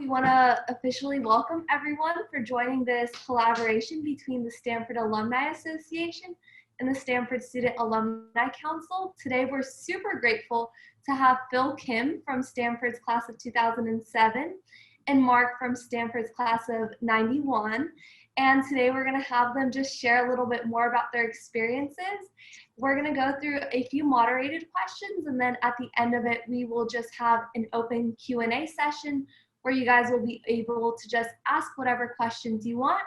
we want to officially welcome everyone for joining this collaboration between the Stanford Alumni Association and the Stanford Student Alumni Council. Today, we're super grateful to have Phil Kim from Stanford's class of 2007 and Mark from Stanford's class of 91. And today we're going to have them just share a little bit more about their experiences. We're going to go through a few moderated questions, and then at the end of it, we will just have an open Q&A session where you guys will be able to just ask whatever questions you want.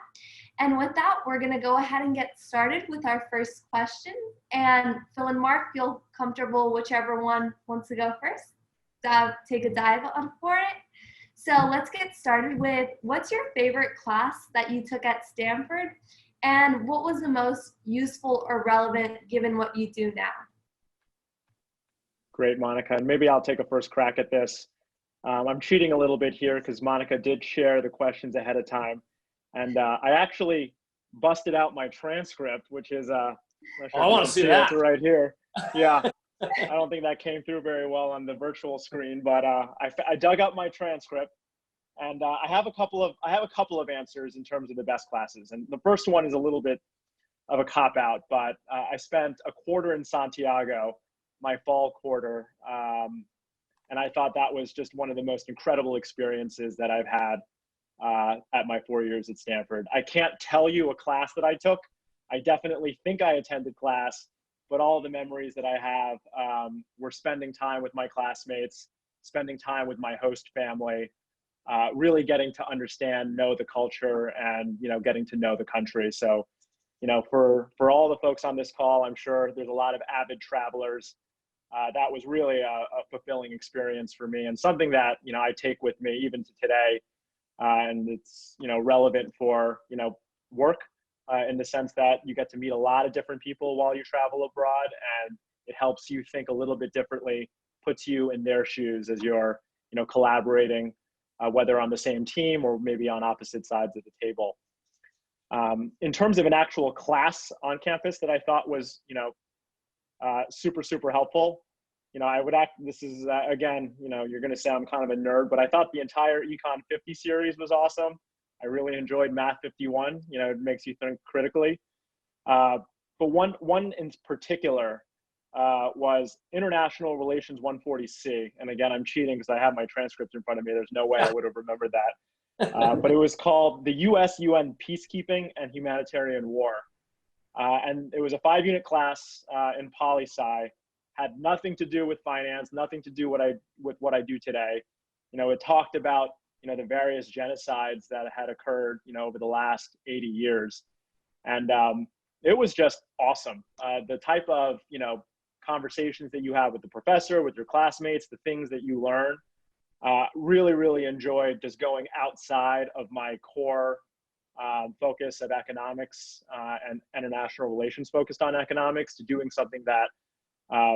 And with that, we're going to go ahead and get started with our first question. And Phil and Mark, feel comfortable, whichever one wants to go first. Take a dive on for it. So let's get started with, what's your favorite class that you took at Stanford, and what was the most useful or relevant given what you do now? Great, Monica. And maybe I'll take a first crack at this. I'm cheating a little bit here because Monica did share the questions ahead of time. And I actually busted out my transcript, which is, I want to see that. Right here. Yeah. I don't think that came through very well on the virtual screen, but I dug up my transcript, and I have a couple of answers in terms of the best classes. And the first one is a little bit of a cop out, but I spent a quarter in Santiago, my fall quarter, and I thought that was just one of the most incredible experiences that I've had at my 4 years at Stanford. I can't tell you a class that I took. I definitely think I attended class, but all the memories that I have were spending time with my classmates, spending time with my host family, really getting to understand, know the culture, and getting to know the country. So, for all the folks on this call, I'm sure there's a lot of avid travelers. That was really a fulfilling experience for me, and something that I take with me even to today, and it's relevant for work. In the sense that you get to meet a lot of different people while you travel abroad, and it helps you think a little bit differently, puts you in their shoes as you're, collaborating, whether on the same team or maybe on opposite sides of the table. In terms of an actual class on campus that I thought was, super, super helpful, this is, again, you're going to say I'm kind of a nerd, but I thought the entire Econ 50 series was awesome. I really enjoyed Math 51. It makes you think critically. But one in particular was International Relations 140C. And again, I'm cheating because I have my transcript in front of me. There's no way I would have remembered that. But it was called the US-UN Peacekeeping and Humanitarian War. And it was a 5-unit class in poli-sci. Had nothing to do with finance, nothing to do with what I do today. It talked about the various genocides that had occurred, over the last 80 years. And it was just awesome. The type of, conversations that you have with the professor, with your classmates, the things that you learn, really, really enjoyed just going outside of my core focus of economics and international relations focused on economics to doing something that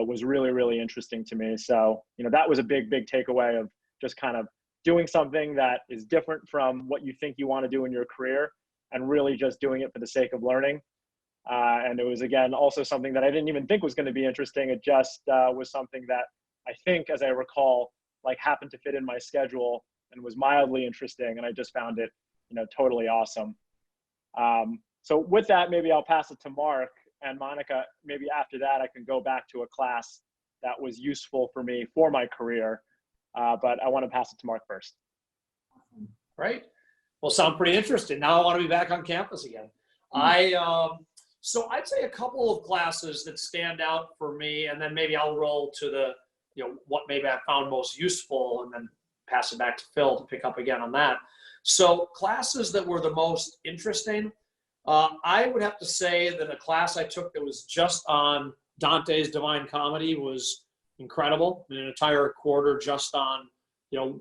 was really, really interesting to me. So, that was a big, big takeaway of just kind of doing something that is different from what you think you want to do in your career, and really just doing it for the sake of learning. And it was, again, also something that I didn't even think was going to be interesting. It just was something that I think, as I recall, happened to fit in my schedule and was mildly interesting. And I just found it, totally awesome. So with that, maybe I'll pass it to Mark, and Monica, maybe after that, I can go back to a class that was useful for me for my career. But I want to pass it to Mark first. Right. Well, sound pretty interesting. Now I want to be back on campus again. So I'd say a couple of classes that stand out for me, and then maybe I'll roll to the, what maybe I found most useful, and then pass it back to Phil to pick up again on that. So classes that were the most interesting, I would have to say that a class I took that was just on Dante's Divine Comedy was incredible. An entire quarter just on,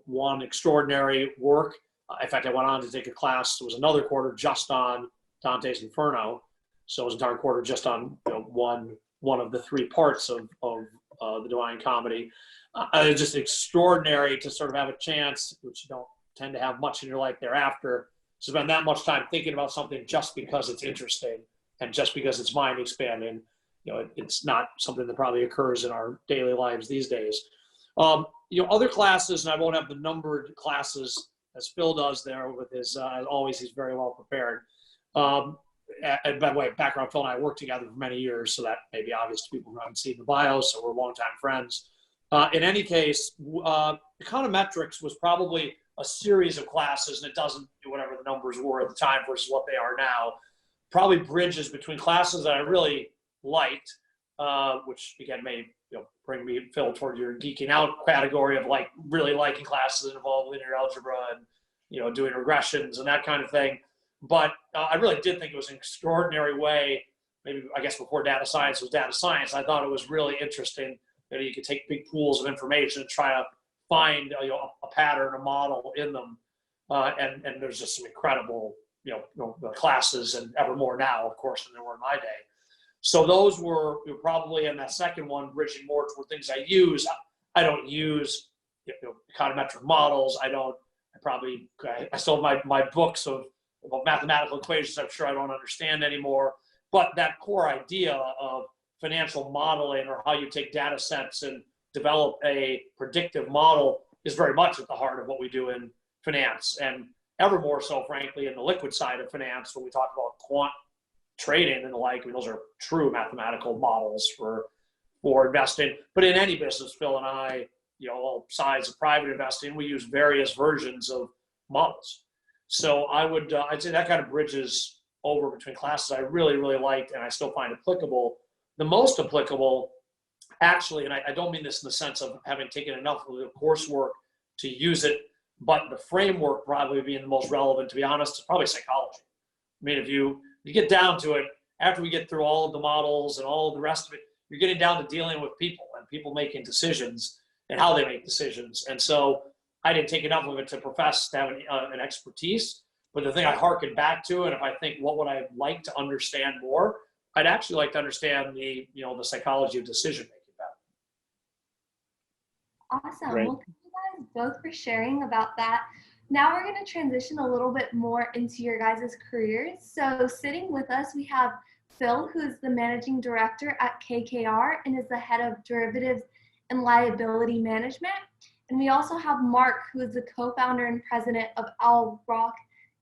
one extraordinary work. In fact, I went on to take a class. It was another quarter just on Dante's Inferno. So it was an entire quarter just on one of the 3 parts of the Divine Comedy. It's just extraordinary to sort of have a chance, which you don't tend to have much in your life thereafter, to spend that much time thinking about something just because it's interesting and just because it's mind expanding. It's not something that probably occurs in our daily lives these days. Other classes, and I won't have the numbered classes as Phil does there with his, as always, he's very well prepared. And by the way, background, Phil and I worked together for many years, so that may be obvious to people who haven't seen the bio, so we're longtime friends. In any case, econometrics was probably a series of classes, and it doesn't do whatever the numbers were at the time versus what they are now. Probably bridges between classes that I really liked, which again may bring me, Phil, toward your geeking out category of like really liking classes that involve linear algebra and doing regressions and that kind of thing. But I really did think it was an extraordinary way. Maybe I guess before data science was data science, I thought it was really interesting that you could take big pools of information and try to find a pattern, a model in them, and there's just some incredible classes, and ever more now, of course, than there were in my day. So those were probably in that second one, bridging more toward things I use. I don't use econometric models. I still have my books of mathematical equations I'm sure I don't understand anymore. But that core idea of financial modeling, or how you take data sets and develop a predictive model, is very much at the heart of what we do in finance, and ever more so, frankly, in the liquid side of finance, when we talk about quant trading and the like. I mean, those are true mathematical models for investing. But in any business, Phil and I, all sides of private investing, we use various versions of models. So I'd say that kind of bridges over between classes I really, really liked, and I still find applicable. The most applicable, actually, and I don't mean this in the sense of having taken enough of the coursework to use it, but the framework probably being the most relevant, to be honest, is probably psychology. I mean, if you get down to it, after we get through all of the models and all of the rest of it, you're getting down to dealing with people and people making decisions and how they make decisions. And so I didn't take enough of it to profess to have an expertise, but the thing I hearken back to, and if I think what would I like to understand more, I'd actually like to understand the psychology of decision making better. Awesome. Great. Well, thank you guys both for sharing about that. Now we're going to transition a little bit more into your guys' careers. So sitting with us, we have Phil, who is the managing director at KKR and is the head of derivatives and liability management. And we also have Mark, who is the co-founder and president of Owl Rock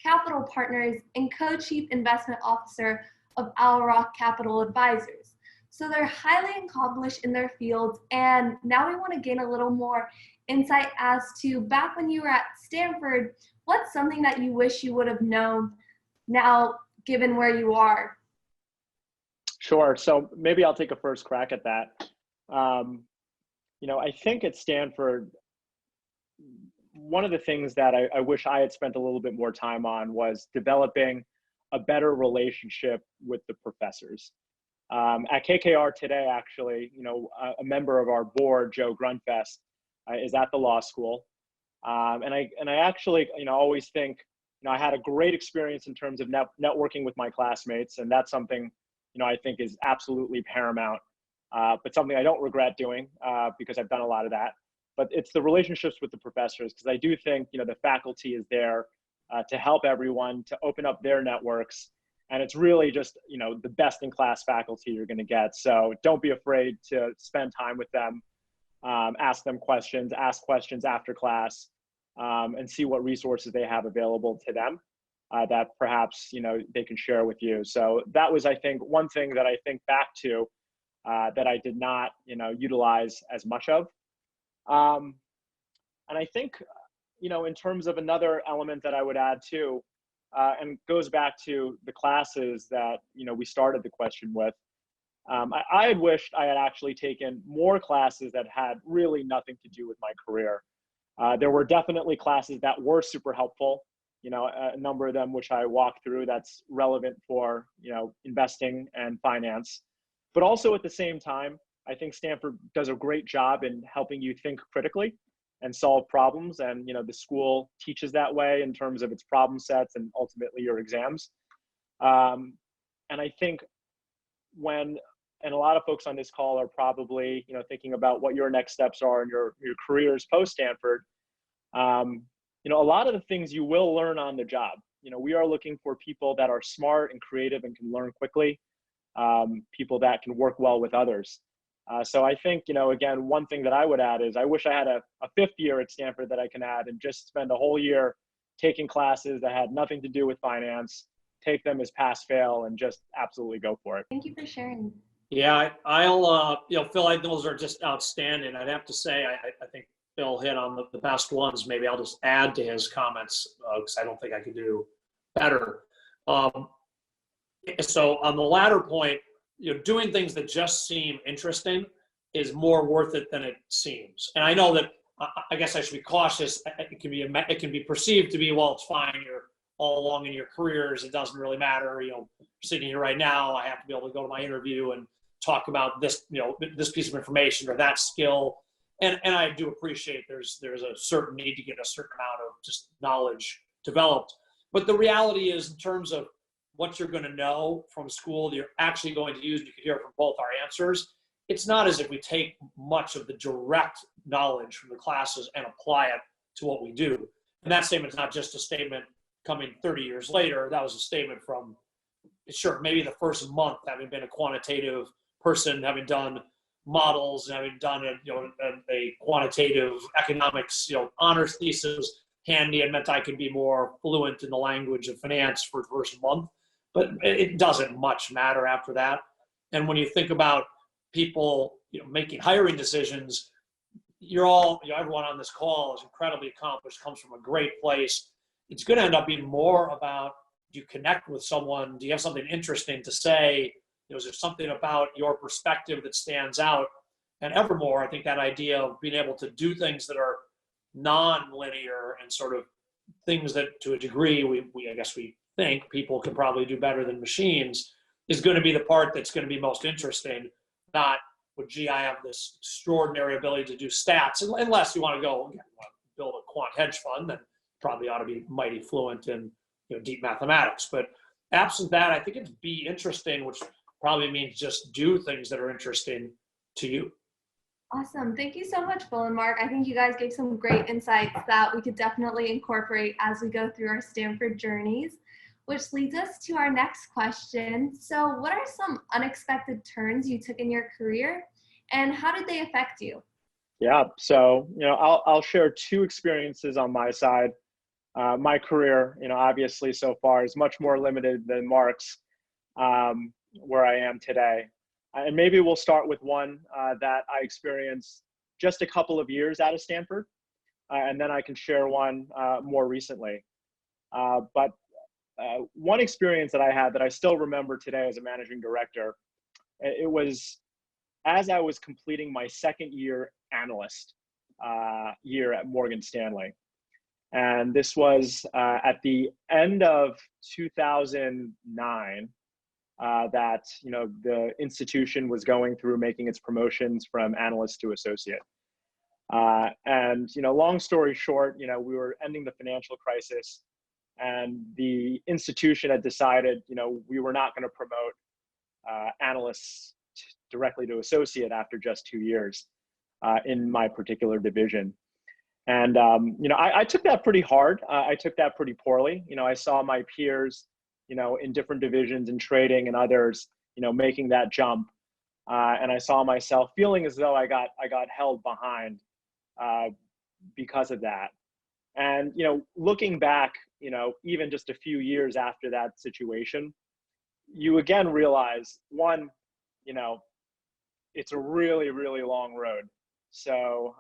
Capital Partners and co-chief investment officer of Owl Rock Capital Advisors. So they're highly accomplished in their fields. And now we want to gain a little more insight as to, back when you were at Stanford, what's something that you wish you would have known now, given where you are? Sure. So maybe I'll take a first crack at that. I think at Stanford, one of the things that I wish I had spent a little bit more time on was developing a better relationship with the professors. At KKR today, actually, a member of our board, Joe Grunfest, is at the law school. And I actually, always think, I had a great experience in terms of networking with my classmates. And that's something, I think is absolutely paramount, but something I don't regret doing because I've done a lot of that. But it's the relationships with the professors, because I do think, the faculty is there to help everyone, to open up their networks. And it's really just, the best in class faculty you're going to get. So don't be afraid to spend time with them, ask them questions, ask questions after class, and see what resources they have available to them that perhaps, they can share with you. So that was, I think, one thing that I think back to that I did not, utilize as much of. And I think, in terms of another element that I would add too, and goes back to the classes that, we started the question with, I had wished I had actually taken more classes that had really nothing to do with my career. There were definitely classes that were super helpful, a number of them which I walked through that's relevant for, investing and finance. But also at the same time, I think Stanford does a great job in helping you think critically and solve problems. And, the school teaches that way in terms of its problem sets and ultimately your exams. And I think and a lot of folks on this call are probably, thinking about what your next steps are in your careers post-Stanford. A lot of the things you will learn on the job. We are looking for people that are smart and creative and can learn quickly, people that can work well with others. So I think, again, one thing that I would add is I wish I had a fifth year at Stanford that I can add and just spend a whole year taking classes that had nothing to do with finance, take them as pass fail, and just absolutely go for it. Thank you for sharing. Yeah, I'll, Phil, those are just outstanding. I'd have to say, I think Phil hit on the best ones. Maybe I'll just add to his comments because I don't think I could do better. So on the latter point, doing things that just seem interesting is more worth it than it seems. And I know that I guess I should be cautious. It can be perceived to be, well, it's fine. You're all along in your careers. It doesn't really matter. Sitting here right now, I have to be able to go to my interview and talk about this, this piece of information or that skill. And I do appreciate there's a certain need to get a certain amount of just knowledge developed. But the reality is, in terms of what you're going to know from school that you're actually going to use, and you can hear from both our answers, it's not as if we take much of the direct knowledge from the classes and apply it to what we do. And that statement is not just a statement coming 30 years later. That was a statement from, sure, maybe the first month, having been a quantitative person, having done models, and having done a quantitative economics honors thesis handy, and meant I could be more fluent in the language of finance for the first month. But it doesn't much matter after that. And when you think about people making hiring decisions, everyone on this call is incredibly accomplished, comes from a great place. It's going to end up being more about, do you connect with someone? Do you have something interesting to say? Is there something about your perspective that stands out? And evermore, I think that idea of being able to do things that are non-linear and sort of things that, to a degree, I guess we think people can probably do better than machines, is going to be the part that's going to be most interesting. Not, well, gee, I have this extraordinary ability to do stats, unless you want to go build a quant hedge fund, then probably ought to be mighty fluent in deep mathematics. But absent that, I think it's be interesting, which probably means just do things that are interesting to you. Awesome. Thank you so much, Phil and Mark. I think you guys gave some great insights that we could definitely incorporate as we go through our Stanford journeys, which leads us to our next question. So what are some unexpected turns you took in your career, and how did they affect you? Yeah, so I'll share two experiences on my side. My career, obviously so far is much more limited than Mark's, where I am today. And maybe we'll start with one that I experienced just a couple of years out of Stanford, and then I can share one more recently. But one experience that I had that I still remember today as a managing director, it was as I was completing my second year analyst year at Morgan Stanley. And this was at the end of 2009 that the institution was going through making its promotions from analyst to associate. And long story short, we were ending the financial crisis, and the institution had decided we were not going to promote analysts directly to associate after just 2 years in my particular division. And I took that pretty hard. I took that pretty poorly. I saw my peers in different divisions in trading and others making that jump, and I saw myself feeling as though I got held behind because of that. And looking back, even just a few years after that situation, you again realize, one, it's a really, really long road. So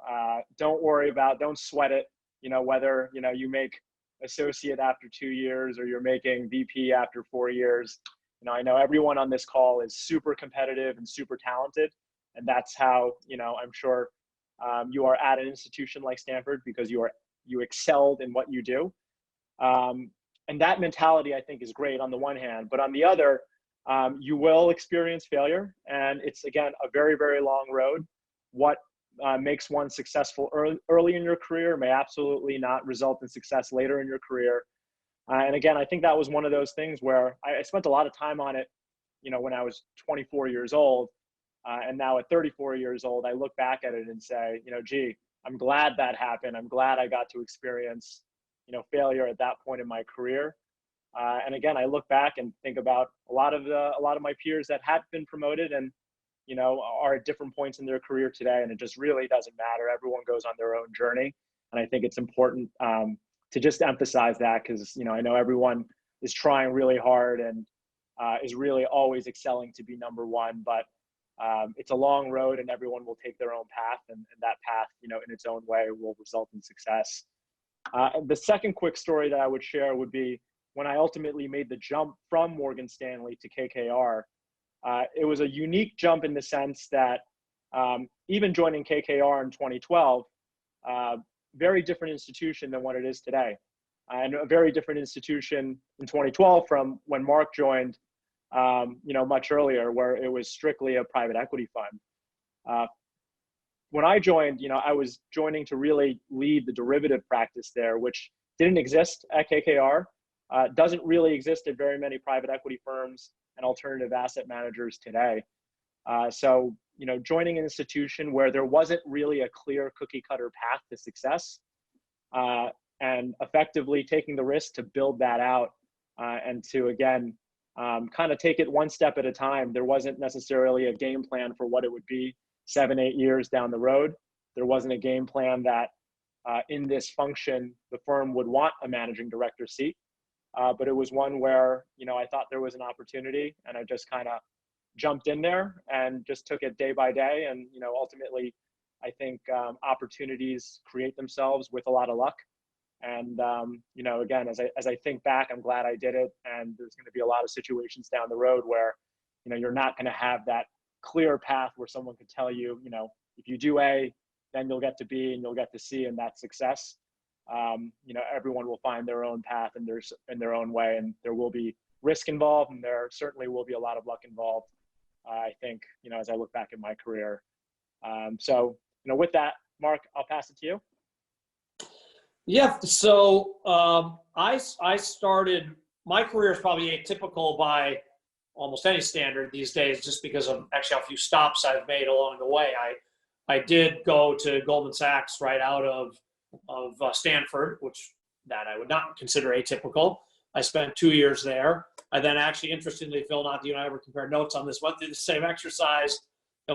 don't sweat it, whether, you make associate after 2 years or you're making VP after 4 years. I know everyone on this call is super competitive and super talented. And that's how, I'm sure you are at an institution like Stanford, because you excelled in what you do. And that mentality, I think, is great on the one hand, but on the other, you will experience failure. And it's, again, a very, very long road. What makes one successful early in your career may absolutely not result in success later in your career. And again, I think that was one of those things where I spent a lot of time on it, when I was 24 years old. And now at 34 years old, I look back at it and say, gee, I'm glad that happened. I'm glad I got to experience, failure at that point in my career. And again, I look back and think about a lot of my peers that had been promoted and are at different points in their career today, and it just really doesn't matter. Everyone goes on their own journey, and I think it's important to just emphasize that, because I know everyone is trying really hard and is really always excelling to be number one, but it's a long road and everyone will take their own path, and that path, in its own way will result in success. The second quick story that I would share would be when I ultimately made the jump from Morgan Stanley to KKR. It was a unique jump in the sense that even joining KKR in 2012, very different institution than what it is today. And a very different institution in 2012 from when Marc joined, much earlier, where it was strictly a private equity fund. When I joined, I was joining to really lead the derivative practice there, which didn't exist at KKR, doesn't really exist at very many private equity firms and alternative asset managers today. So, joining an institution where there wasn't really a clear cookie cutter path to success, and effectively taking the risk to build that out, and to, again, kind of take it one step at a time. There wasn't necessarily a game plan for what it would be 7-8 years down the road. There wasn't a game plan that in this function, the firm would want a managing director seat. But it was one where, I thought there was an opportunity, and I just kind of jumped in there and just took it day by day. And, ultimately, I think opportunities create themselves with a lot of luck. And, again, as I think back, I'm glad I did it. And there's going to be a lot of situations down the road where, you're not going to have that clear path where someone could tell you, if you do A, then you'll get to B and you'll get to C, and that's success. Everyone will find their own path and in their own way, and there will be risk involved, and there certainly will be a lot of luck involved. I think, as I look back at my career. So, with that, Marc, I'll pass it to you. Yeah. So I started, my career is probably atypical by almost any standard these days, just because of actually how few stops I've made along the way. I did go to Goldman Sachs right out of Stanford, which that I would not consider atypical. I spent 2 years there. I then actually, interestingly, Phil, not that you and I ever compared notes on this, went through the same exercise.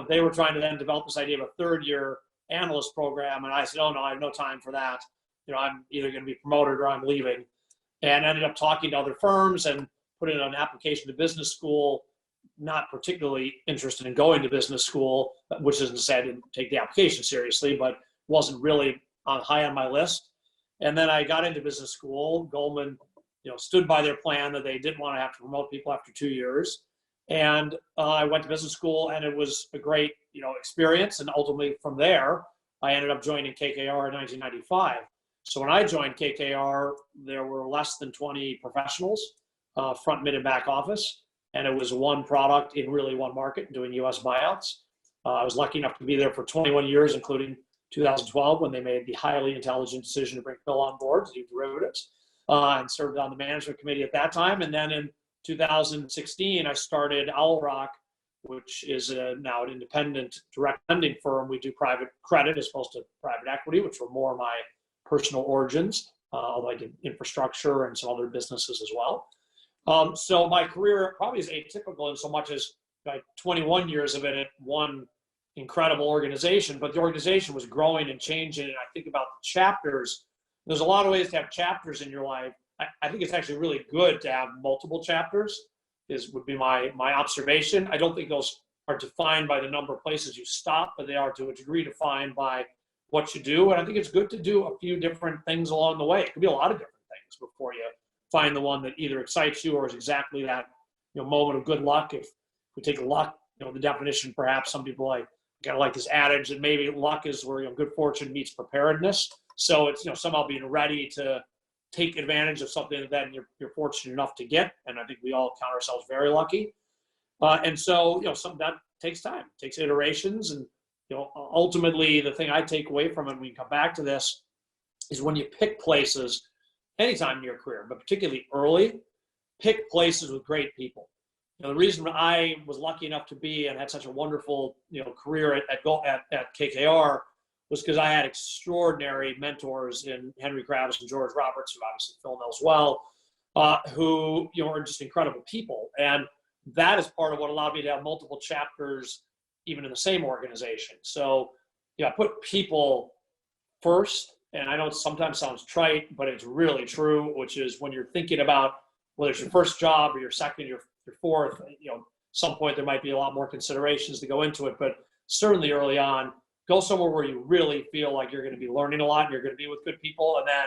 They were trying to then develop this idea of a third-year analyst program, and I said, oh, no, I have no time for that. I'm either going to be promoted or I'm leaving. And ended up talking to other firms and put in an application to business school, not particularly interested in going to business school, which isn't to say I didn't take the application seriously, but wasn't really high on my list. And then I got into business school. Goldman, stood by their plan that they didn't want to have to promote people after 2 years. And I went to business school, and it was a great, experience. And ultimately from there, I ended up joining KKR in 1995. So when I joined KKR, there were less than 20 professionals, front, mid, and back office. And it was one product in really one market, doing U.S. buyouts. I was lucky enough to be there for 21 years, including 2012, when they made the highly intelligent decision to bring Phil on board to do derivatives, and served on the management committee at that time. And then in 2016, I started Owl Rock, which is now an independent direct lending firm. We do private credit as opposed to private equity, which were more my personal origins, although I did infrastructure and some other businesses as well. So my career probably is atypical in so much as 21 years of it at one incredible organization, but the organization was growing and changing. And I think about the chapters. There's a lot of ways to have chapters in your life. I think it's actually really good to have multiple chapters, would be my observation. I don't think those are defined by the number of places you stop, but they are to a degree defined by what you do. And I think it's good to do a few different things along the way. It could be a lot of different things before you find the one that either excites you or is exactly that moment of good luck. If we take luck, the definition, perhaps some people kind of like this adage that maybe luck is where good fortune meets preparedness. So it's somehow being ready to take advantage of something that then you're fortunate enough to get. And I think we all count ourselves very lucky. And so some that takes time, takes iterations. And ultimately the thing I take away from it, and we can come back to this, is when you pick places anytime in your career, but particularly early, pick places with great people. The reason I was lucky enough to be and had such a wonderful career at KKR was because I had extraordinary mentors in Henry Kravis and George Roberts, who obviously Phil knows well, who are just incredible people. And that is part of what allowed me to have multiple chapters even in the same organization. So I put people first, and I know it sometimes sounds trite, but it's really true, which is when you're thinking about whether it's your first job or your second, your fourth, some point there might be a lot more considerations to go into it, but certainly early on, go somewhere where you really feel like you're going to be learning a lot and you're going to be with good people, and then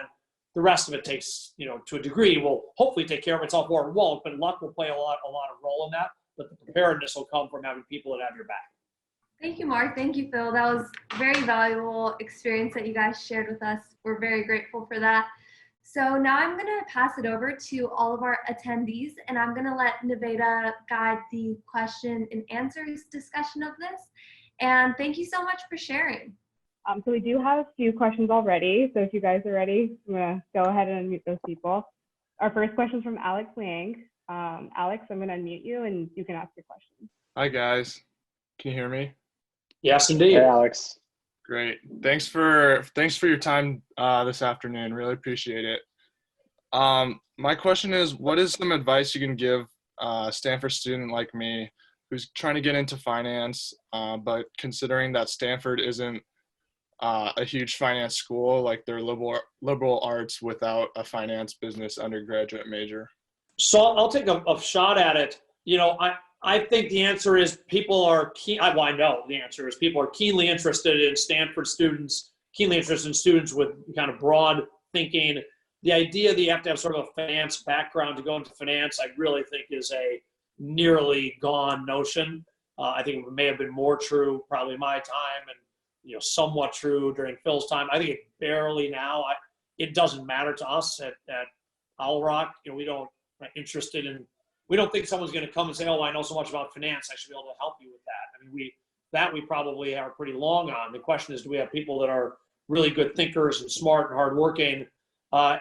the rest of it takes, to a degree, will hopefully take care of itself, or it won't, but luck will play a lot of role in that, but the preparedness will come from having people that have your back. Thank you, Mark. Thank you, Phil. That was very valuable experience that you guys shared with us. We're very grateful for that. So now I'm going to pass it over to all of our attendees, and I'm going to let Nevada guide the question and answers discussion of this. And thank you so much for sharing. So we do have a few questions already. So if you guys are ready, I'm going to go ahead and unmute those people. Our first question is from Alex Liang. Alex, I'm going to unmute you and you can ask your question. Hi, guys. Can you hear me? Yes, indeed. Hey, Alex. Great. Thanks for your time this afternoon. Really appreciate it. My question is, what is some advice you can give a Stanford student like me who's trying to get into finance, but considering that Stanford isn't a huge finance school, like they're liberal arts without a finance business undergraduate major? So I'll take a shot at it. I think the answer is people are I know the answer is people are keenly interested in Stanford students, keenly interested in students with kind of broad thinking. The idea that you have to have sort of a finance background to go into finance, I really think is a nearly gone notion. I think it may have been more true probably in my time, and somewhat true during Phil's time. I think it barely now. It doesn't matter to us at Owl Rock. We don't think someone's going to come and say, "Oh, I know so much about finance, I should be able to help you with that." I mean, we probably are pretty long on. The question is, do we have people that are really good thinkers and smart and hardworking? I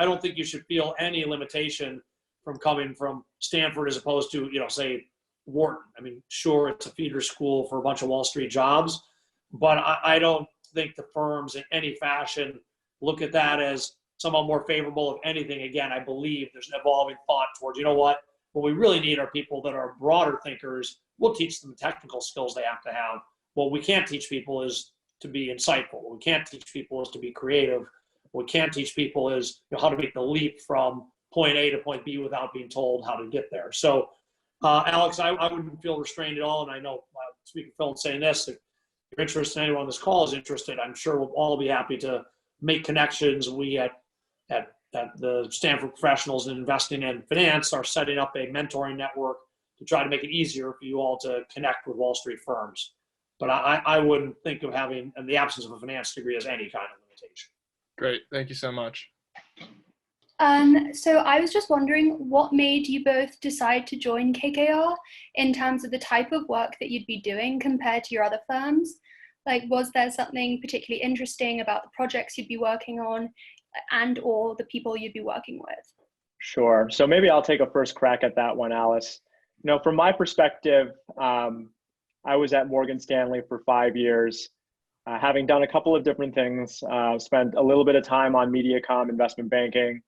don't think you should feel any limitation from coming from Stanford as opposed to, say, Wharton. I mean, sure, it's a feeder school for a bunch of Wall Street jobs, but I don't think the firms in any fashion look at that as somehow more favorable. Of anything, again, I believe there's an evolving thought towards, what we really need are people that are broader thinkers. We'll teach them the technical skills they have to have. What we can't teach people is to be insightful. What we can't teach people is to be creative. What we can't teach people is how to make the leap from point A to point B without being told how to get there. So, Alex, I wouldn't feel restrained at all. And I know, speaking of Phil and saying this, if you're interested, anyone on this call is interested, I'm sure we'll all be happy to make connections. We at the Stanford Professionals in Investing in Finance are setting up a mentoring network to try to make it easier for you all to connect with Wall Street firms. But I wouldn't think of having, in the absence of a finance degree, as any kind of limitation. Great. Thank you so much. So I was just wondering, what made you both decide to join KKR in terms of the type of work that you'd be doing compared to your other firms? Like, was there something particularly interesting about the projects you'd be working on and or the people you'd be working with? Sure. So maybe I'll take a first crack at that one, Alice. From my perspective, I was at Morgan Stanley for 5 years, having done a couple of different things. Spent a little bit of time on MediaCom investment banking.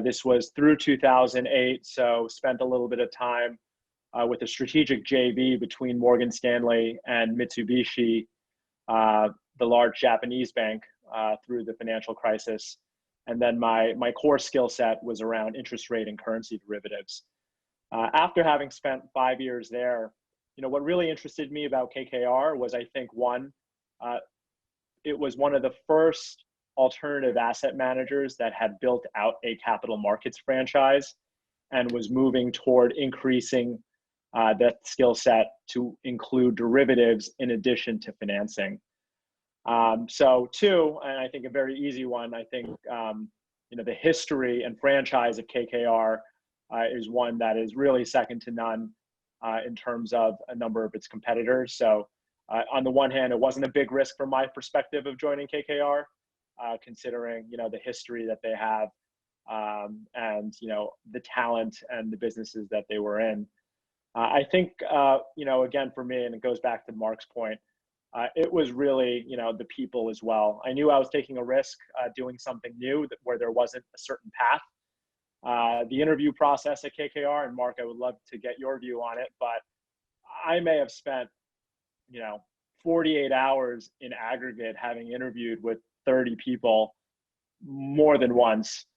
This was through 2008, so spent a little bit of time with a strategic JV between Morgan Stanley and Mitsubishi, the large Japanese bank, through the financial crisis. And then my core skill set was around interest rate and currency derivatives. After having spent 5 years there, what really interested me about KKR was, I think, one, it was one of the first alternative asset managers that had built out a capital markets franchise and was moving toward increasing that skill set to include derivatives in addition to financing. So two, and I think a very easy one, I think, the history and franchise of KKR is one that is really second to none in terms of a number of its competitors. So on the one hand, it wasn't a big risk from my perspective of joining KKR, considering, the history that they have and, the talent and the businesses that they were in. I think, again, for me, and it goes back to Mark's point, it was really, the people as well. I knew I was taking a risk doing something new where there wasn't a certain path. The interview process at KKR, and Mark, I would love to get your view on it, but I may have spent, 48 hours in aggregate having interviewed with 30 people more than once.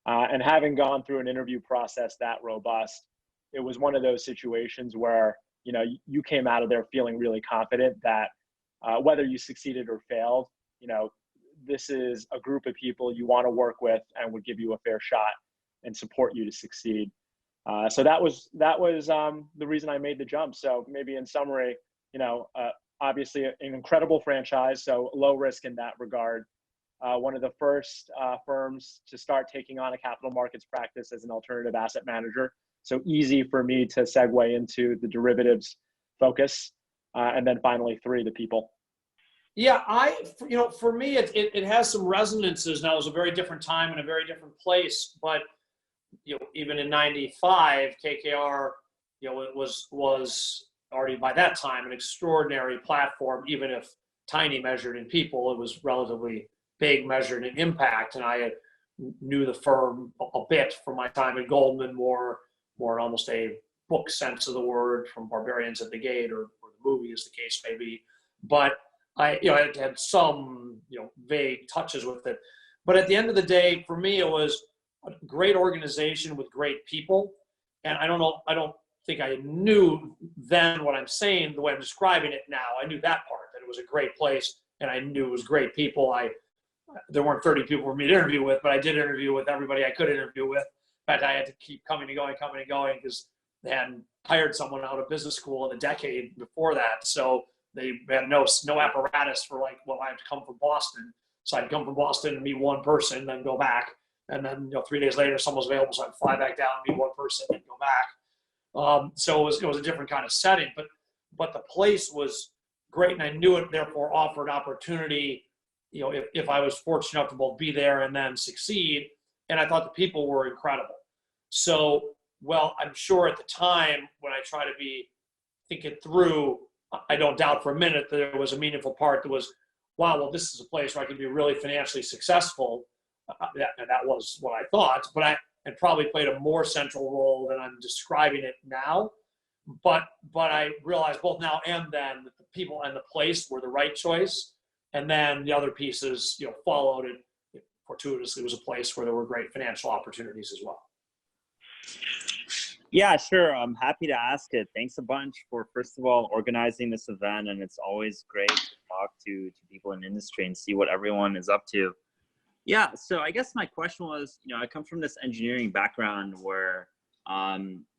And having gone through an interview process that robust, it was one of those situations where, you know, you came out of there feeling really confident that whether you succeeded or failed, you know, this is a group of people you want to work with and would give you a fair shot and support you to succeed. So that was the reason I made the jump. So maybe in summary, you know, obviously an incredible franchise, so low risk in that regard. One of the first firms to start taking on a capital markets practice as an alternative asset manager. So easy for me to segue into the derivatives focus. And then finally, 3, the people. Yeah, you know, for me, it has some resonances. Now, it was a very different time and a very different place, but, you know, even in '95, KKR, you know, it was already by that time an extraordinary platform, even if tiny measured in people, it was relatively big measured in impact. And I knew the firm a bit from my time at Goldman, more in almost a book sense of the word, from Barbarians at the Gate or the movie, as the case may be. But I had some, you know, vague touches with it. But at the end of the day, for me, it was a great organization with great people. And I don't think I knew then what I'm saying, the way I'm describing it now. I knew that part, that it was a great place, and I knew it was great people. There weren't 30 people for me to interview with, but I did interview with everybody I could interview with. In fact, I had to keep coming and going because they hadn't hired someone out of business school in a decade before that. So they had no apparatus for, like, well, I have to come from Boston. So I'd come from Boston and meet one person, then go back. And then, you know, 3 days later, someone was available, so I'd fly back down, meet one person, and go back. So it was a different kind of setting, but the place was great, and I knew it therefore offered opportunity, you know, if I was fortunate enough to both be there and then succeed. And I thought the people were incredible. So, well, I'm sure at the time when I try to think it through, I don't doubt for a minute that there was a meaningful part that was, wow, well, this is a place where I could be really financially successful. And that was what I thought, but it probably played a more central role than I'm describing it now. But I realized both now and then that the people and the place were the right choice. And then the other pieces, you know, followed, and fortuitously was a place where there were great financial opportunities as well. Yeah, sure. I'm happy to ask it. Thanks a bunch for, first of all, organizing this event. And it's always great to talk to people in the industry and see what everyone is up to. Yeah, so I guess my question was, you know, I come from this engineering background where,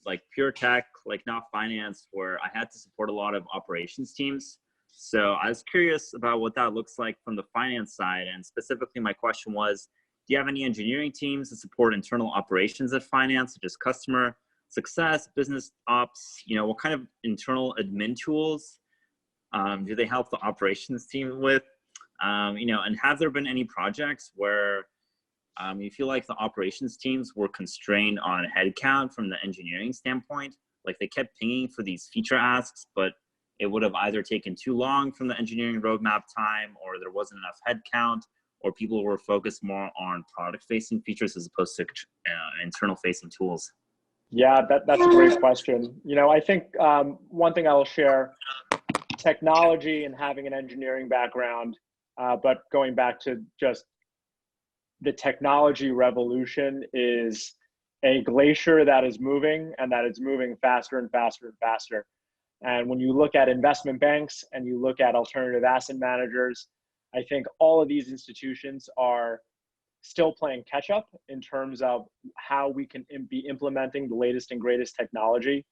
like pure tech, like not finance, where I had to support a lot of operations teams. So I was curious about what that looks like from the finance side. And specifically, my question was, do you have any engineering teams that support internal operations at finance, such as customer success, business ops? You know, what kind of internal admin tools do they help the operations team with? You know, and have there been any projects where you feel like the operations teams were constrained on headcount from the engineering standpoint? Like they kept pinging for these feature asks, but it would have either taken too long from the engineering roadmap time, or there wasn't enough headcount, or people were focused more on product-facing features as opposed to internal-facing tools. Yeah, that's a great question. You know, I think one thing I will share, technology and having an engineering background, but going back to just the technology revolution is a glacier that is moving, and that it's moving faster and faster and faster. And when you look at investment banks and you look at alternative asset managers, I think all of these institutions are still playing catch up in terms of how we can be implementing the latest and greatest technology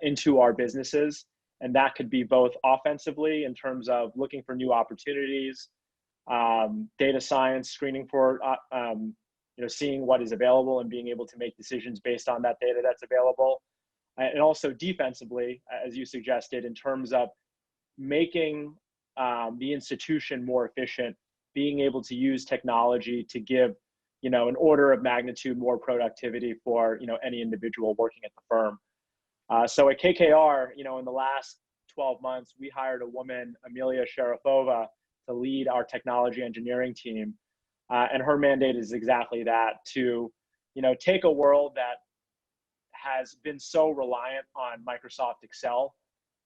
into our businesses. And that could be both offensively in terms of looking for new opportunities, data science, screening for, you know, seeing what is available and being able to make decisions based on that data that's available. And also defensively, as you suggested, in terms of making the institution more efficient, being able to use technology to give, you know, an order of magnitude more productivity for, you know, any individual working at the firm. So at KKR, you know, in the last 12 months, we hired a woman, Amelia Sharapova, to lead our technology engineering team. And her mandate is exactly that, to, you know, take a world that has been so reliant on Microsoft Excel,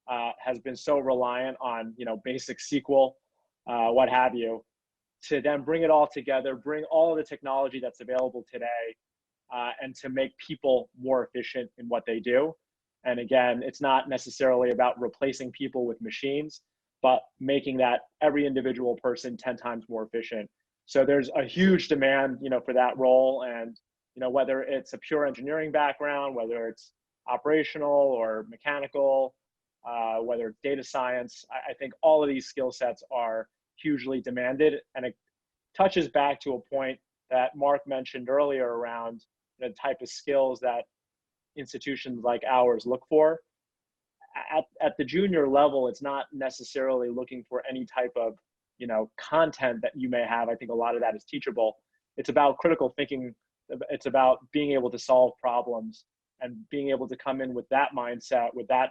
has been so reliant on, you know, basic SQL, what have you, to then bring it all together, bring all of the technology that's available today, and to make people more efficient in what they do. And again, it's not necessarily about replacing people with machines, but making that every individual person 10 times more efficient. So there's a huge demand, for that role. And, whether it's a pure engineering background, whether it's operational or mechanical, whether it's data science, I think all of these skill sets are hugely demanded. And it touches back to a point that Mark mentioned earlier around the type of skills that institutions like ours look for. At the junior level, it's not necessarily looking for any type of, content that you may have. I think a lot of that is teachable. It's about critical thinking. It's about being able to solve problems and being able to come in with that mindset, with that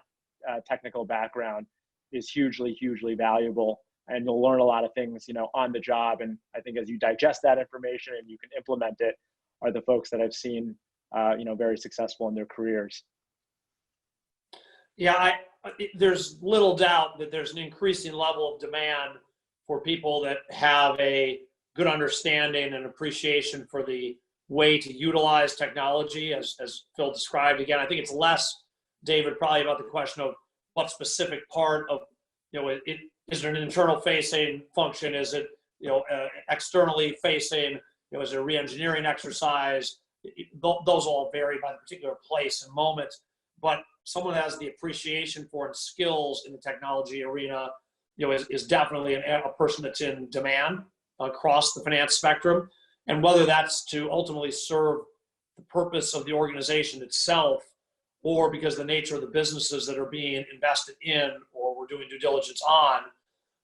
technical background is hugely, hugely valuable. And you'll learn a lot of things, on the job. And I think as you digest that information and you can implement it, are the folks that I've seen, very successful in their careers. Yeah, there's little doubt that there's an increasing level of demand for people that have a good understanding and appreciation for the way to utilize technology, as Phil described. Again, I think it's less, David, probably about the question of what specific part of, is it an internal facing function? Is it, externally facing? Is it a re-engineering exercise? Those all vary by the particular place and moment. But someone that has the appreciation for and skills in the technology arena, is definitely a person that's in demand across the finance spectrum. And whether that's to ultimately serve the purpose of the organization itself, or because the nature of the businesses that are being invested in or we're doing due diligence on,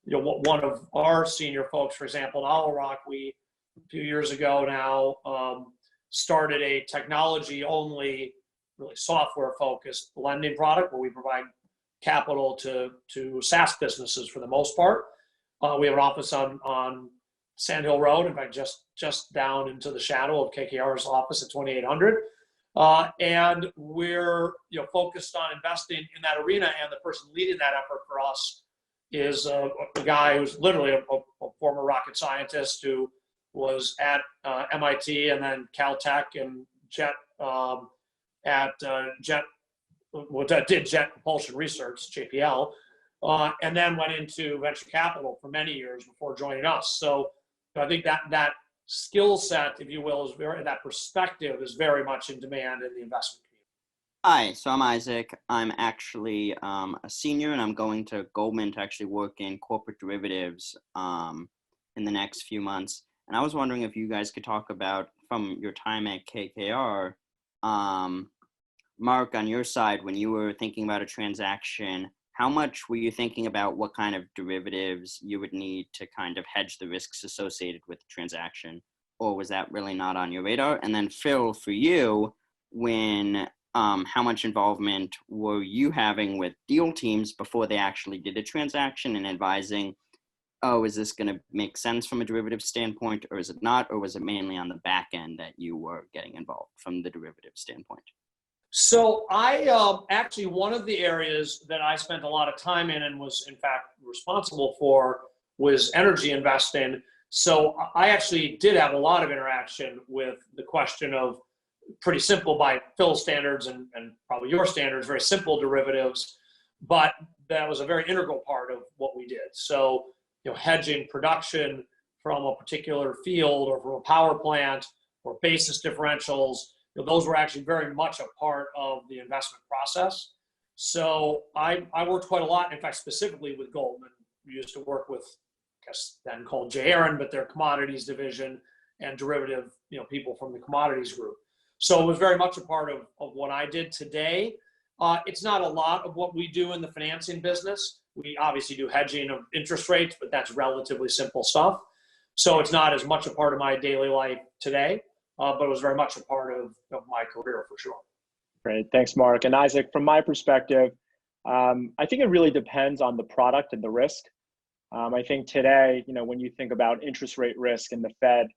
one of our senior folks, for example, in Owl Rock, we, a few years ago now, started a technology-only, really software-focused lending product where we provide capital to SaaS businesses for the most part. We have an office on Sand Hill Road, in fact, just down into the shadow of KKR's office at 2800. And we're focused on investing in that arena, and the person leading that effort for us is a guy who's literally a former rocket scientist who was at MIT and then Caltech and did jet propulsion research, JPL, and then went into venture capital for many years before joining us. So I think that skill set, if you will, that perspective is very much in demand in the investment community. Hi, so I'm Isaac. I'm actually a senior, and I'm going to Goldman to actually work in corporate derivatives in the next few months. And I was wondering if you guys could talk about, from your time at KKR, Mark, on your side, when you were thinking about a transaction, how much were you thinking about what kind of derivatives you would need to kind of hedge the risks associated with the transaction? Or was that really not on your radar? And then Phil, for you, how much involvement were you having with deal teams before they actually did a transaction and advising, oh, is this going to make sense from a derivative standpoint, or is it not? Or was it mainly on the back end that you were getting involved from the derivative standpoint? So I actually, one of the areas that I spent a lot of time in and was in fact responsible for was energy investing. So I actually did have a lot of interaction with the question of, pretty simple by Phil's standards and probably your standards, very simple derivatives, but that was a very integral part of what we did. So, hedging production from a particular field or from a power plant or basis differentials, those were actually very much a part of the investment process. So I worked quite a lot, in fact, specifically with Goldman. We used to work with, I guess then called J. Aaron, but their commodities division and derivative, people from the commodities group. So it was very much a part of what I did today. It's not a lot of what we do in the financing business. We obviously do hedging of interest rates, but that's relatively simple stuff. So it's not as much a part of my daily life today, but it was very much a part of my career for sure. Great, thanks, Mark. And Isaac, from my perspective, I think it really depends on the product and the risk. I think today, when you think about interest rate risk and the Fed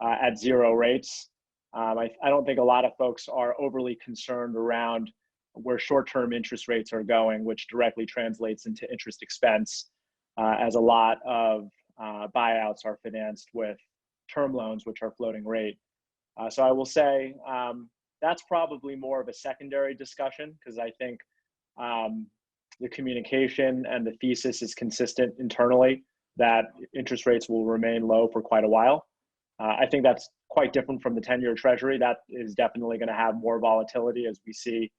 at zero rates, I don't think a lot of folks are overly concerned around where short-term interest rates are going, which directly translates into interest expense, as a lot of buyouts are financed with term loans, which are floating rate. So I will say that's probably more of a secondary discussion, because I think the communication and the thesis is consistent internally that interest rates will remain low for quite a while. I think that's quite different from the 10-year Treasury. That is definitely going to have more volatility as we see,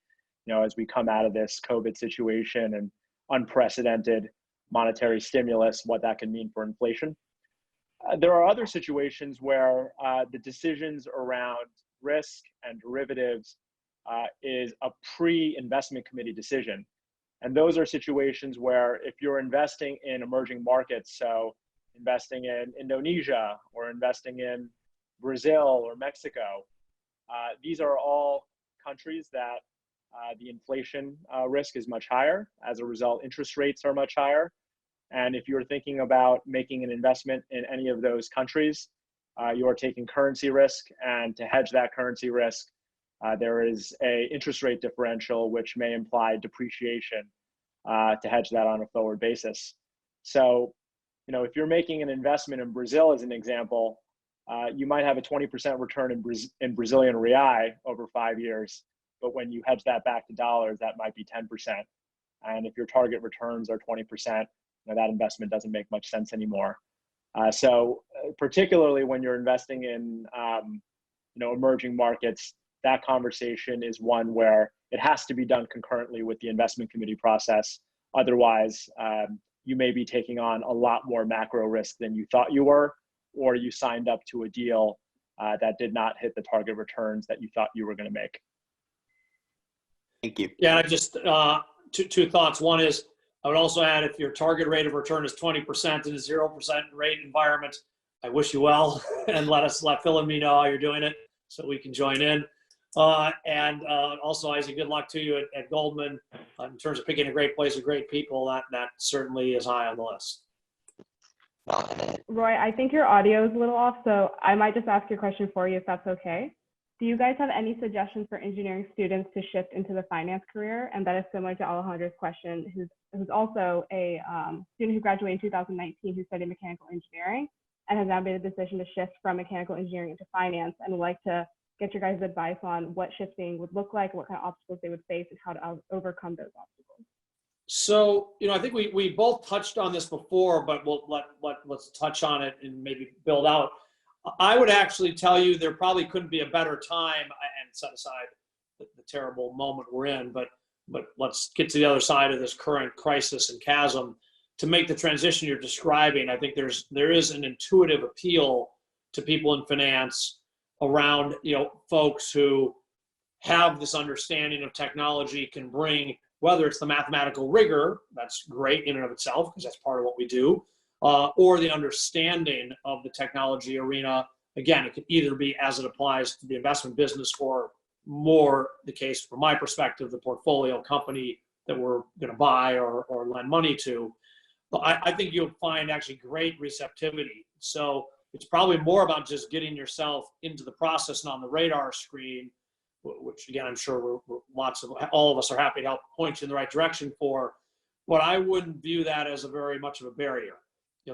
as we come out of this COVID situation and unprecedented monetary stimulus, what that can mean for inflation. There are other situations where the decisions around risk and derivatives is a pre-investment committee decision. And those are situations where if you're investing in emerging markets, so investing in Indonesia or investing in Brazil or Mexico, these are all countries that the inflation risk is much higher. As a result, interest rates are much higher. And if you're thinking about making an investment in any of those countries, you are taking currency risk, and to hedge that currency risk, there is a interest rate differential, which may imply depreciation to hedge that on a forward basis. So, if you're making an investment in Brazil, as an example, you might have a 20% return in Brazilian real over 5 years, but when you hedge that back to dollars, that might be 10%. And if your target returns are 20%, that investment doesn't make much sense anymore. So particularly when you're investing in emerging markets, that conversation is one where it has to be done concurrently with the investment committee process. Otherwise, you may be taking on a lot more macro risk than you thought you were, or you signed up to a deal that did not hit the target returns that you thought you were going to make. Thank you. Yeah, just two thoughts. One is, I would also add, if your target rate of return is 20% in a 0% rate environment, I wish you well, and let Phil and me know how you're doing it so we can join in. And also, Isaac, good luck to you at Goldman in terms of picking a great place with great people. That certainly is high on the list. Roy, I think your audio is a little off, so I might just ask your question for you if that's okay. Do you guys have any suggestions for engineering students to shift into the finance career? And that is similar to Alejandro's question, who's also a student who graduated in 2019 who studied mechanical engineering and has now made a decision to shift from mechanical engineering into finance, and would like to get your guys' advice on what shifting would look like, what kind of obstacles they would face, and how to overcome those obstacles. So, I think we both touched on this before, but let's touch on it and maybe build out. I would actually tell you there probably couldn't be a better time, and set aside the terrible moment we're in, but let's get to the other side of this current crisis and chasm to make the transition you're describing. I think there is an intuitive appeal to people in finance around, folks who have this understanding of technology, can bring, whether it's the mathematical rigor, that's great in and of itself, because that's part of what we do, or the understanding of the technology arena. Again, it could either be as it applies to the investment business, or more the case from my perspective, the portfolio company that we're going to buy or lend money to. But I think you'll find actually great receptivity. So it's probably more about just getting yourself into the process and on the radar screen, which again, I'm sure all of us are happy to help point you in the right direction for. But I wouldn't view that as a very much of a barrier.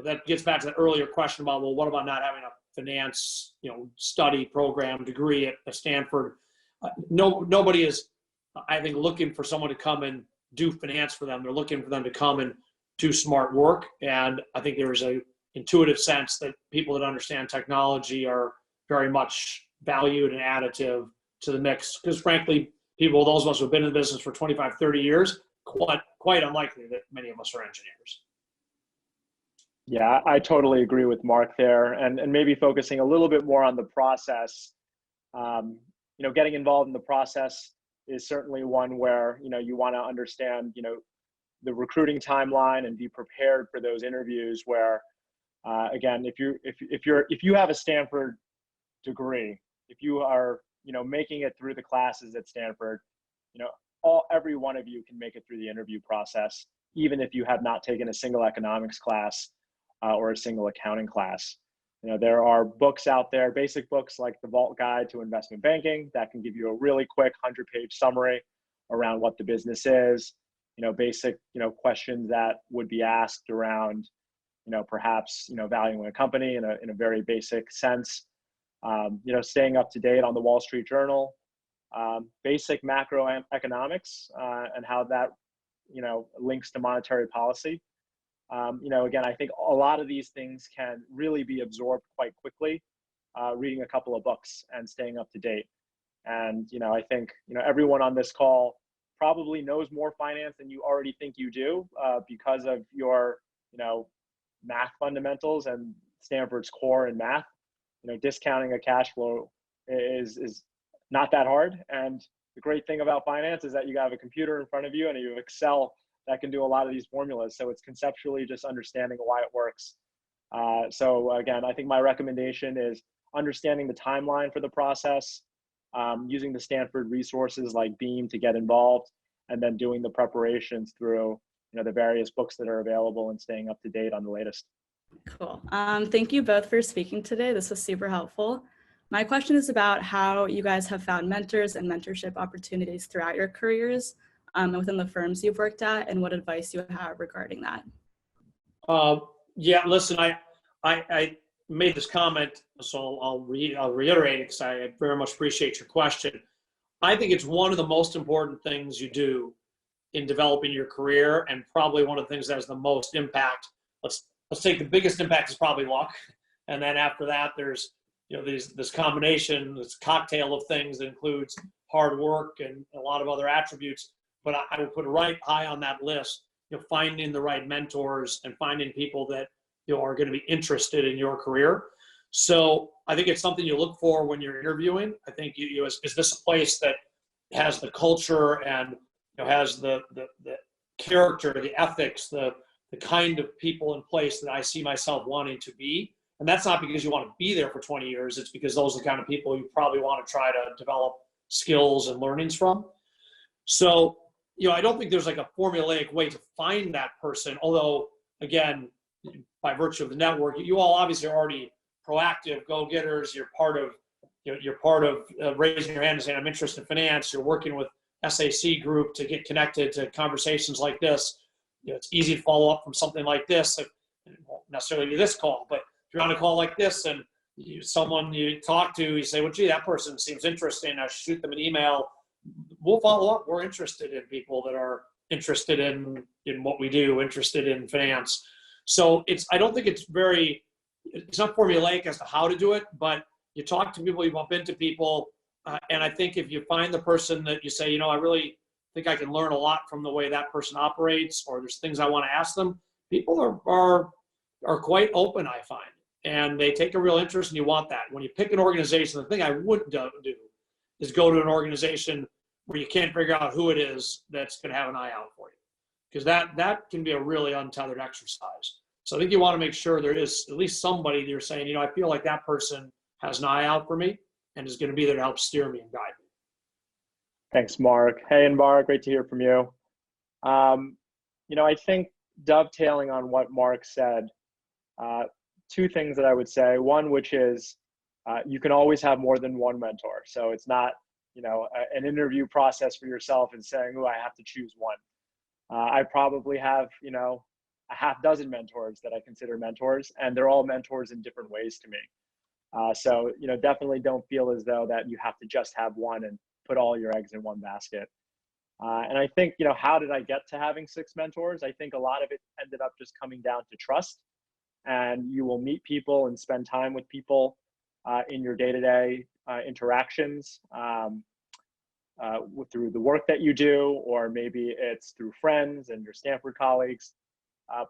That gets back to the earlier question about, well, what about not having a finance, study program degree at Stanford? Nobody is, I think, looking for someone to come and do finance for them. They're looking for them to come and do smart work. And I think there is a intuitive sense that people that understand technology are very much valued and additive to the mix. Because frankly, those of us who have been in the business for 25, 30 years, quite unlikely that many of us are engineers. Yeah, I totally agree with Mark there, and maybe focusing a little bit more on the process. Getting involved in the process is certainly one where you want to understand the recruiting timeline and be prepared for those interviews. Where again, if you have a Stanford degree, if you are making it through the classes at Stanford, every one of you can make it through the interview process, even if you have not taken a single economics class or a single accounting class. There are books out there, basic books like The Vault Guide to Investment Banking, that can give you a really quick 100-page summary around what the business is, basic, questions that would be asked around, perhaps, valuing a company in a very basic sense, staying up to date on the Wall Street Journal, basic macroeconomics, and how that, links to monetary policy. Again, I think a lot of these things can really be absorbed quite quickly, reading a couple of books and staying up to date. And, I think, everyone on this call probably knows more finance than you already think you do, because of your, math fundamentals and Stanford's core in math. Discounting a cash flow is not that hard. And the great thing about finance is that you have a computer in front of you and you have Excel that can do a lot of these formulas. So it's conceptually just understanding why it works. So again, I think my recommendation is understanding the timeline for the process, using the Stanford resources like Beam to get involved, and then doing the preparations through the various books that are available and staying up to date on the latest. Cool. Thank you both for speaking today. This was super helpful. My question is about how you guys have found mentors and mentorship opportunities throughout your careers, within the firms you've worked at, and what advice you have regarding that. Yeah, listen, I made this comment, so I'll reiterate it because I very much appreciate your question. I think it's one of the most important things you do in developing your career, and probably one of the things that has the most impact. Let's take the biggest impact is probably luck, and then after that, there's this combination, this cocktail of things that includes hard work and a lot of other attributes. But I would put right high on that list, finding the right mentors and finding people that are going to be interested in your career. So I think it's something you look for when you're interviewing. I think is this a place that has the culture and has the character, the ethics, the kind of people in place that I see myself wanting to be. And that's not because you want to be there for 20 years. It's because those are the kind of people you probably want to try to develop skills and learnings from. So, I don't think there's like a formulaic way to find that person. Although, again, by virtue of the network, you all obviously are already proactive go-getters. You're part of raising your hand and saying, I'm interested in finance. You're working with SAC group to get connected to conversations like this. It's easy to follow up from something like this. It won't necessarily be this call, but if you're on a call like this and someone you talk to, you say, well, gee, that person seems interesting. I shoot them an email. We'll follow up. We're interested in people that are interested in what we do, interested in finance. So I don't think it's not formulaic as to how to do it, but you talk to people, you bump into people. And I think if you find the person that you say, I really think I can learn a lot from the way that person operates, or there's things I want to ask them, people are quite open, I find. And they take a real interest, and you want that. When you pick an organization, the thing I wouldn't do is go to an organization where you can't figure out who it is that's going to have an eye out for you. Because that can be a really untethered exercise. So I think you want to make sure there is at least somebody that you're saying, I feel like that person has an eye out for me and is going to be there to help steer me and guide me. Thanks, Mark. Hey, and Mark, great to hear from you. I think dovetailing on what Mark said, two things that I would say. One, which is you can always have more than one mentor. So it's not, an interview process for yourself and saying, I have to choose one. I probably have, a half dozen mentors that I consider mentors, and they're all mentors in different ways to me. So, definitely don't feel as though that you have to just have one and put all your eggs in one basket. And I think, how did I get to having 6 mentors? I think a lot of it ended up just coming down to trust. And you will meet people and spend time with people in your day-to-day interactions through the work that you do, or maybe it's through friends and your Stanford colleagues.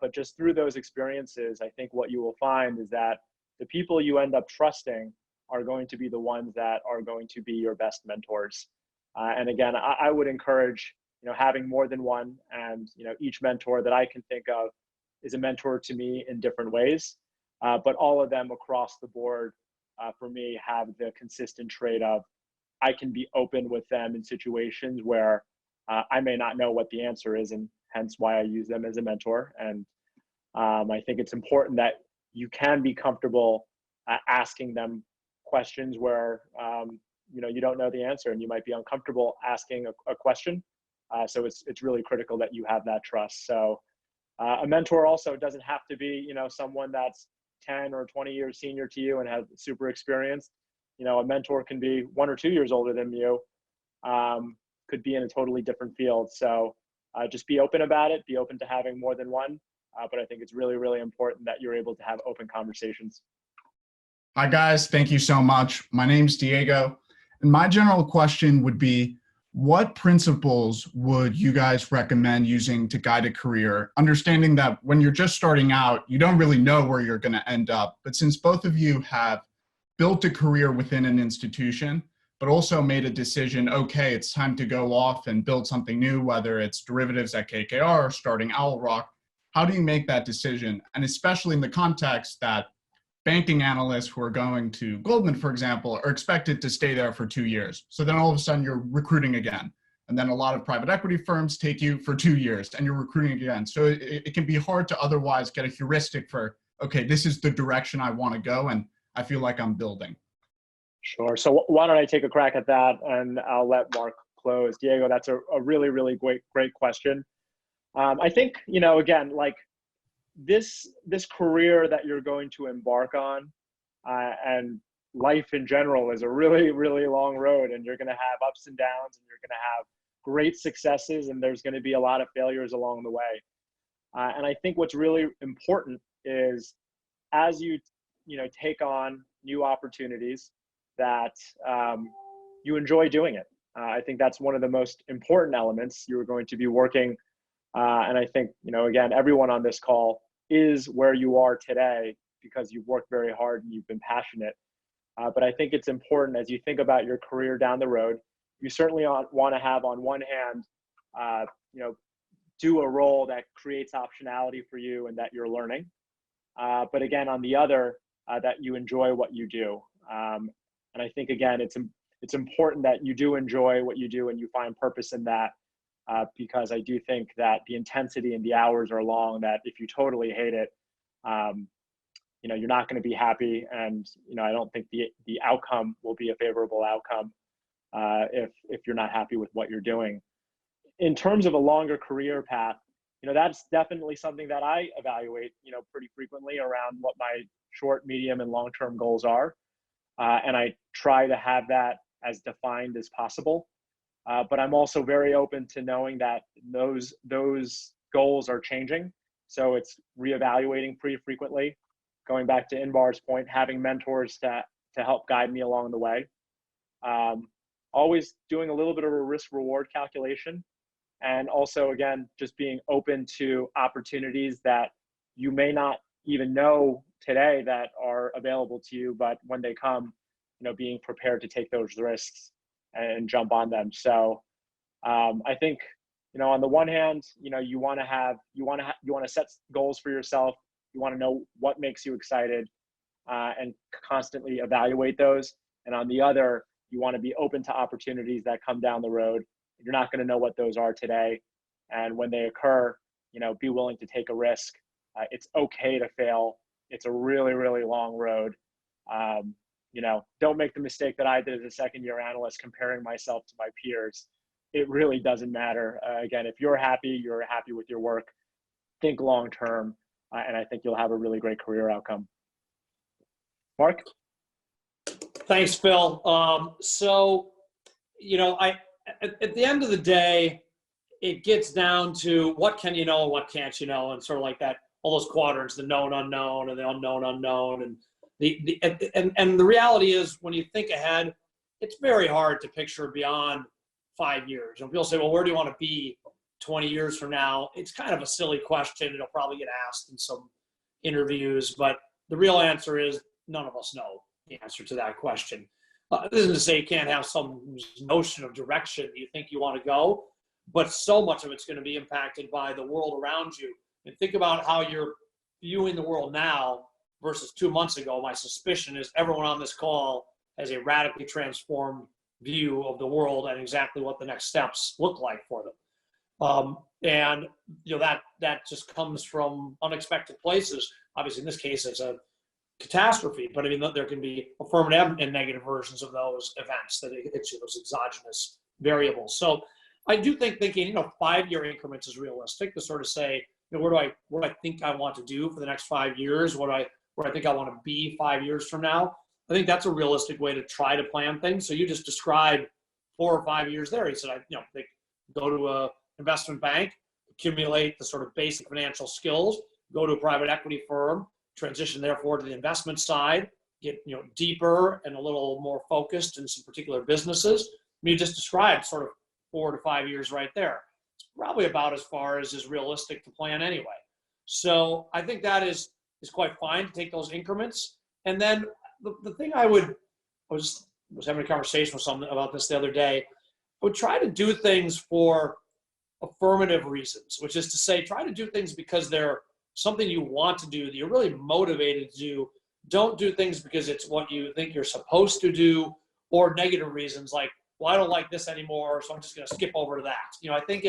But just through those experiences, I think what you will find is that the people you end up trusting are going to be the ones that are going to be your best mentors. And again, I would encourage, having more than one, and, each mentor that I can think of is a mentor to me in different ways. But all of them across the board, for me, have the consistent trait of I can be open with them in situations where I may not know what the answer is, and hence why I use them as a mentor. And I think it's important that you can be comfortable asking them questions where you don't know the answer, and you might be uncomfortable asking a question. So it's really critical that you have that trust. So A mentor also doesn't have to be, someone that's 10 or 20 years senior to you and has super experience. A mentor can be 1 or 2 years older than you, could be in a totally different field. So just be open about it, be open to having more than one. But I think it's really, really important that you're able to have open conversations. Hi guys, thank you so much. My name's Diego, and my general question would be, what principles would you guys recommend using to guide a career? Understanding that when you're just starting out, you don't really know where you're going to end up. But since both of you have built a career within an institution, but also made a decision, okay, it's time to go off and build something new, whether it's derivatives at KKR or starting Owl Rock, how do you make that decision? And especially in the context that banking analysts who are going to Goldman, for example, are expected to stay there for 2 years. So then all of a sudden you're recruiting again. And then a lot of private equity firms take you for 2 years and you're recruiting again. So it can be hard to otherwise get a heuristic for, okay, this is the direction I want to go and I feel like I'm building. Sure. So why don't I take a crack at that and I'll let Mark close. Diego, that's a really, really great question. I think, again, like this career that you're going to embark on and life in general is a really, really long road, and you're going to have ups and downs, and you're going to have great successes, and there's going to be a lot of failures along the way. And I think what's really important is as you take on new opportunities that you enjoy doing it. I think that's one of the most important elements. You're going to be working, and I think, again, everyone on this call is where you are today because you've worked very hard and you've been passionate. But I think it's important as you think about your career down the road, you certainly want to have on one hand, do a role that creates optionality for you and that you're learning. But again, on the other, that you enjoy what you do. And I think, again, it's important that you do enjoy what you do and you find purpose in that, because I do think that the intensity and the hours are long, that if you totally hate it, you're not going to be happy. And, I don't think the outcome will be a favorable outcome if you're not happy with what you're doing. In terms of a longer career path, that's definitely something that I evaluate, pretty frequently around what my short, medium, and long-term goals are. And I try to have that as defined as possible. But I'm also very open to knowing that those goals are changing. So it's reevaluating pretty frequently. Going back to Inbar's point, having mentors to help guide me along the way. Always doing a little bit of a risk-reward calculation. And also, again, just being open to opportunities that you may not even know today that are available to you, but when they come, being prepared to take those risks and jump on them. So I think, on the one hand, you want to set goals for yourself. You want to know what makes you excited and constantly evaluate those. And on the other, you want to be open to opportunities that come down the road. You're not going to know what those are today. And when they occur, be willing to take a risk. It's okay to fail. It's a really, really long road. Don't make the mistake that I did as a second-year analyst comparing myself to my peers. It really doesn't matter. Again, if you're happy with your work, think long-term, and I think you'll have a really great career outcome. Mark? Thanks, Phil. At the end of the day, it gets down to what can you know and what can't you know, and sort of like that, all those quadrants, the known unknown and the unknown unknown. And the reality is, when you think ahead, it's very hard to picture beyond 5 years. And people say, well, where do you want to be 20 years from now? It's kind of a silly question. It'll probably get asked in some interviews, but the real answer is none of us know the answer to that question. This isn't to say you can't have some notion of direction you think you want to go, but so much of it's going to be impacted by the world around you. And think about how you're viewing the world now versus 2 months ago. My suspicion is everyone on this call has a radically transformed view of the world and exactly what the next steps look like for them. And that just comes from unexpected places. Obviously, in this case, it's a catastrophe, but I mean, there can be affirmative and negative versions of those events that hit you, those exogenous variables. So I do think thinking, 5-year increments is realistic to sort of say, what do I think I want to do for the next 5 years? Where I think I want to be 5 years from now. I think that's a realistic way to try to plan things. So you just described 4 or 5 years there. He said, they go to a investment bank, accumulate the sort of basic financial skills, go to a private equity firm, transition therefore to the investment side, get deeper and a little more focused in some particular businesses. You just described sort of 4 to 5 years right there. It's probably about as far as is realistic to plan anyway. So I think that is quite fine to take those increments. And then the thing I was having a conversation with someone about this the other day. I would try to do things for affirmative reasons, which is to say, try to do things because they're something you want to do, that you're really motivated to do. Don't do things because it's what you think you're supposed to do, or negative reasons like, well, I don't like this anymore, so I'm just going to skip over to that. I think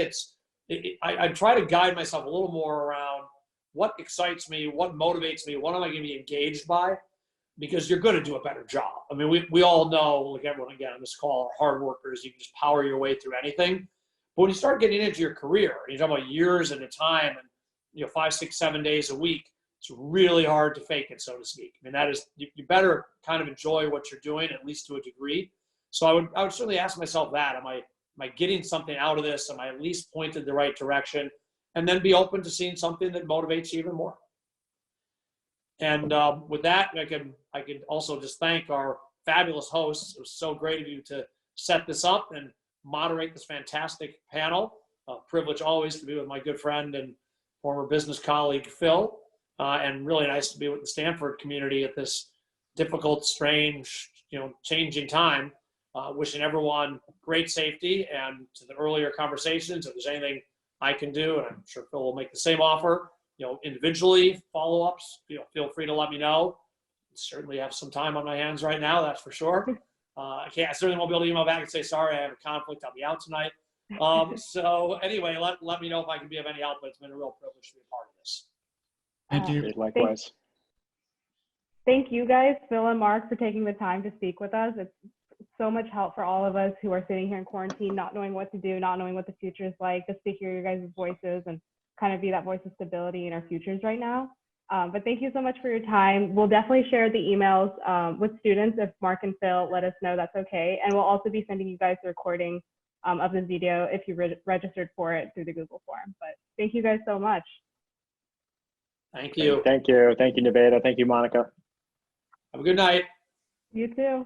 I try to guide myself a little more around what excites me, what motivates me, what am I going to be engaged by, because you're going to do a better job. I mean, we all know, like everyone again on this call, are hard workers. You can just power your way through anything. But when you start getting into your career, and you're talking about years at a time and 5, 6, 7 days a week, it's really hard to fake it, so to speak. I mean, that is, you better kind of enjoy what you're doing, at least to a degree. So I would certainly ask myself that, am I getting something out of this? Am I at least pointed the right direction? And then be open to seeing something that motivates you even more. And with that, I could also just thank our fabulous hosts. It was so great of you to set this up and moderate this fantastic panel. Privilege always to be with my good friend and former business colleague, Phil. And really nice to be with the Stanford community at this difficult, strange, changing time. Wishing everyone great safety, and to the earlier conversations, if there's anything I can do, and I'm sure Phil will make the same offer, individually, follow-ups, feel free to let me know. Certainly have some time on my hands right now, that's for sure. I certainly won't be able to email back and say, sorry, I have a conflict, I'll be out tonight. So anyway, let me know if I can be of any help, but it's been a real privilege to be a part of this. Thank you. Likewise. Thank you guys, Phil and Mark, for taking the time to speak with us. It's so much help for all of us who are sitting here in quarantine, not knowing what to do, not knowing what the future is like, just to hear your guys' voices and kind of be that voice of stability in our futures right now. But thank you so much for your time. We'll definitely share the emails with students if Mark and Phil let us know that's okay. And we'll also be sending you guys the recording of this video if you registered for it through the Google form. But thank you guys so much. Thank you. Thank you. Thank you, Nevada. Thank you, Monica. Have a good night. You too.